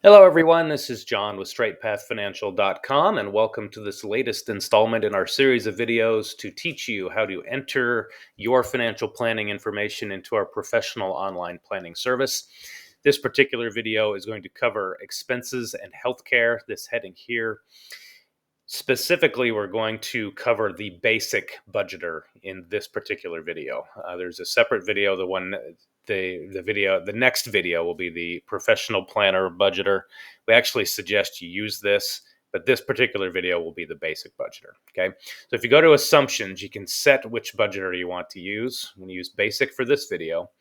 Hello, everyone. This is John with StraightPathFinancial.com, and welcome to this latest installment in our series of videos to teach you how to enter your financial planning information into our professional online planning service. This particular video is going to cover expenses and healthcare, this heading here. Specifically, we're going to cover the basic budgeter in this particular video. There's a separate video, the next video will be the professional planner budgeter. We actually suggest you use this, but this particular video will be the basic budgeter. Okay, so if you go to assumptions, you can set which budgeter you want to use. I'm going to use basic for this video.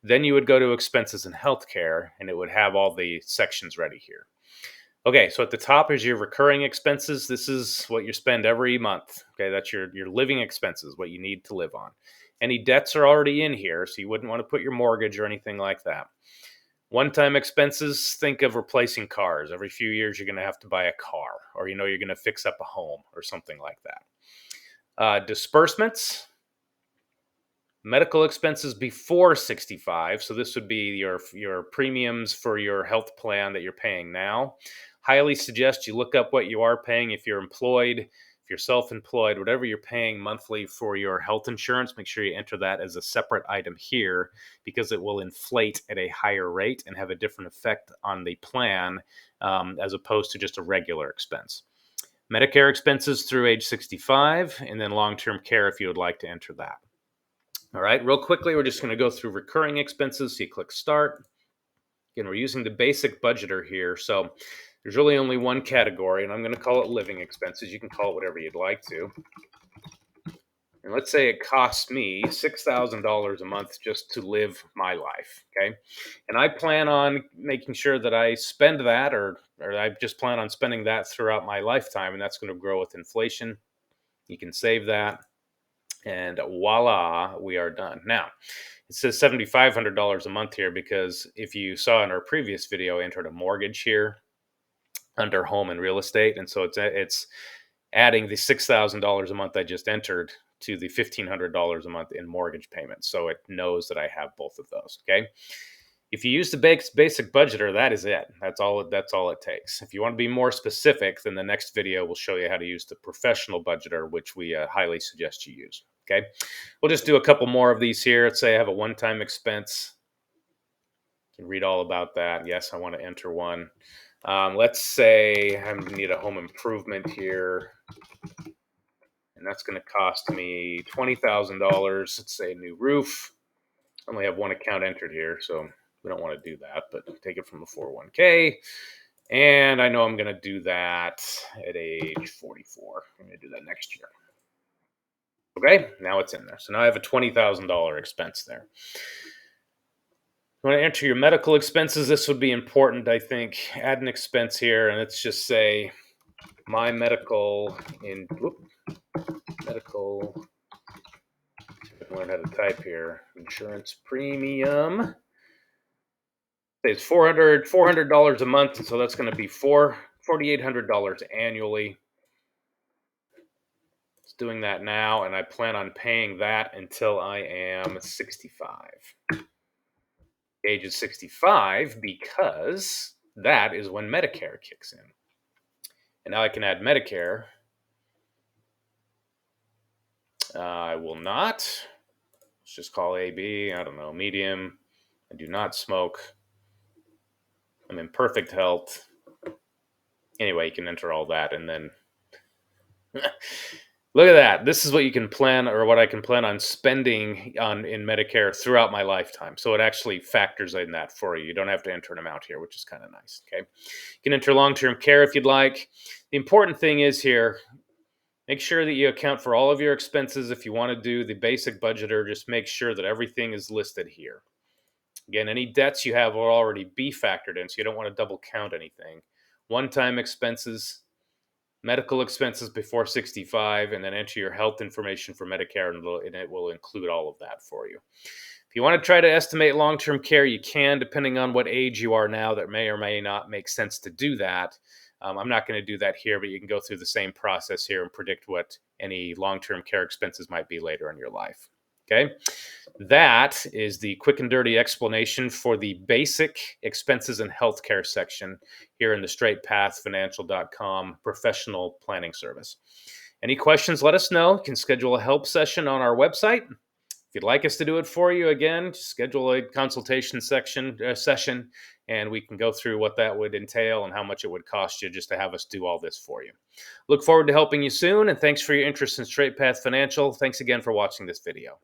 Then you would go to expenses and healthcare, and it would have all the sections ready here. Okay, so at the top is your recurring expenses. This is what you spend every month. Okay, that's your living expenses, what you need to live on. Any debts are already in here, so you wouldn't want to put your mortgage or anything like that. One-time expenses, think of replacing cars. Every few years, you're going to have to buy a car, or you're going to fix up a home or something like that. Disbursements, medical expenses before 65. So this would be your premiums for your health plan that you're paying now. Highly suggest you look up what you are paying if you're employed, if you're self-employed, whatever you're paying monthly for your health insurance. Make sure you enter that as a separate item here because it will inflate at a higher rate and have a different effect on the plan as opposed to just a regular expense. Medicare expenses through age 65, and then long-term care if you would like to enter that. All right, real quickly, we're just going to go through recurring expenses. So you click Start. Again, we're using the basic budgeter here. So there's really only one category, and I'm going to call it living expenses. You can call it whatever you'd like to. And let's say it costs me $6,000 a month just to live my life, okay? And I plan on making sure that I spend that, or I just plan on spending that throughout my lifetime, and that's going to grow with inflation. You can save that. And voila, we are done. Now, it says $7,500 a month here because if you saw in our previous video, I entered a mortgage here under home and real estate. And so it's adding the $6,000 a month I just entered to the $1,500 a month in mortgage payments. So it knows that I have both of those. Okay. If you use the basic budgeter, that is it. That's all it takes. If you want to be more specific, then the next video will show you how to use the professional budgeter, which we highly suggest you use. Okay. We'll just do a couple more of these here. Let's say I have a one-time expense. You can read all about that. Yes, I want to enter one. Let's say I need a home improvement here, and that's going to cost me $20,000. Let's say a new roof. I only have one account entered here, so we don't want to do that, but take it from the 401k. And I know I'm going to do that at age 44. I'm going to do that next year. Okay, now it's in there. So now I have a $20,000 expense there. You want to enter your medical expenses. This would be important, I think. Add an expense here, and let's just say my medical. Learn how to type here. Insurance premium. It's $400 a month, and so that's going to be $4,800 annually. It's doing that now, and I plan on paying that until I am 65. Age is 65 because that is when Medicare kicks in. And now I can add Medicare. I will not. Let's just call AB. I don't know, medium. I do not smoke. I'm in perfect health. Anyway, you can enter all that, and then look at that. This is what you can plan, or what I can plan on spending in Medicare throughout my lifetime. So it actually factors in that for you. You don't have to enter an amount here, which is kind of nice. Okay, you can enter long-term care if you'd like. The important thing is here, make sure that you account for all of your expenses. If you want to do the basic budgeter, just make sure that everything is listed here. Again, any debts you have will already be factored in, so you don't want to double count anything. One-time expenses, medical expenses before 65, and then enter your health information for Medicare, and it will include all of that for you. If you want to try to estimate long-term care, you can, depending on what age you are now. That may or may not make sense to do that. I'm not going to do that here, but you can go through the same process here and predict what any long-term care expenses might be later in your life. Okay. That is the quick and dirty explanation for the basic expenses and healthcare section here in the straightpathfinancial.com professional planning service. Any questions, let us know. You can schedule a help session on our website. If you'd like us to do it for you, again, just schedule a consultation session, and we can go through what that would entail and how much it would cost you just to have us do all this for you. Look forward to helping you soon, and thanks for your interest in Straight Path Financial. Thanks again for watching this video.